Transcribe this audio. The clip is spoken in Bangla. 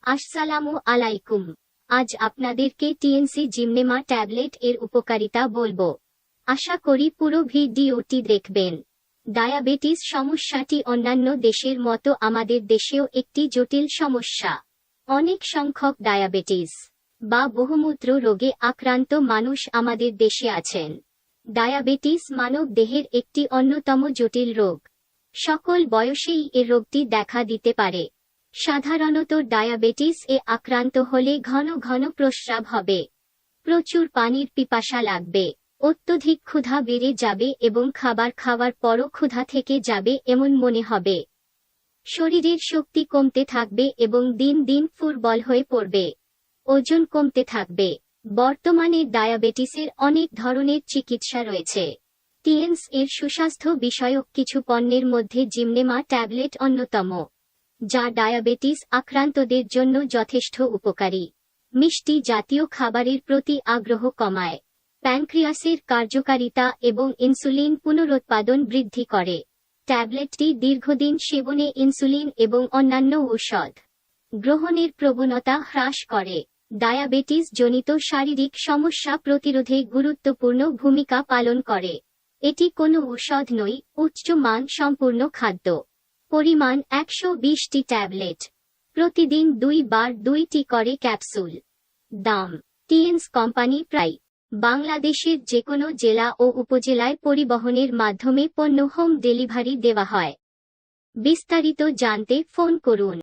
আসসালামু আলাইকুম। আজ আপনাদেরকে টিএনসি জিমনেমা ট্যাবলেট এর উপকারিতা বলবো। আশা করি পুরো ভিডিওটি দেখবেন। ডায়াবেটিস সমস্যাটি অন্যান্য দেশের মতো আমাদের দেশেও একটি জটিল সমস্যা। অনেক সংখ্যক ডায়াবেটিস বা বহুমূত্র রোগে আক্রান্ত মানুষ আমাদের দেশে আছেন। ডায়াবেটিস মানব দেহের একটি অন্যতম জটিল রোগ। সকল বয়সেই এ রোগটি দেখা দিতে পারে। সাধারণত ডায়াবেটিস এ আক্রান্ত হলে ঘন ঘন প্রস্রাব হবে, প্রচুর পানির পিপাসা লাগবে, অত্যধিক ক্ষুধা বেড়ে যাবে এবং খাবার খাওয়ার পরও ক্ষুধা থেকে যাবে এমন মনে হবে। শরীরের শক্তি কমতে থাকবে এবং দিন দিন দুর্বল হয়ে পড়বে। ওজন কমতে থাকবে। বর্তমানে ডায়াবেটিসের অনেক ধরনের চিকিৎসা রয়েছে। টিএনস এর সুস্বাস্থ্য বিষয়ক কিছু পণ্যের মধ্যে জিমনেমা ট্যাবলেট অন্যতম, যা ডায়াবেটিস আক্রান্তদের জন্য যথেষ্ট উপকারী। মিষ্টি জাতীয় খাবারের প্রতি আগ্রহ কমায়, প্যানক্রিয়াসের কার্যকারিতা এবং ইনসুলিন পুনরুৎপাদন বৃদ্ধি করে। ট্যাবলেটটি দীর্ঘদিন সেবনে ইনসুলিন এবং অন্যান্য ঔষধ গ্রহণের প্রবণতা হ্রাস করে। ডায়াবেটিস জনিত শারীরিক সমস্যা প্রতিরোধে গুরুত্বপূর্ণ ভূমিকা পালন করে। এটি কোনো ঔষধ নয়, উচ্চ মান সম্পূর্ণ খাদ্য। পরিমাণ 120টি ট্যাবলেট, প্রতিদিন 2 বার 2টি করে ক্যাপসুল। দাম, টিএনস কোম্পানি প্রায় বাংলাদেশের যেকোনো জেলা ও উপজেলায় পরিবহনের মাধ্যমে পণ্য হোম ডেলিভারি দেওয়া হয়। বিস্তারিত জানতে ফোন করুন।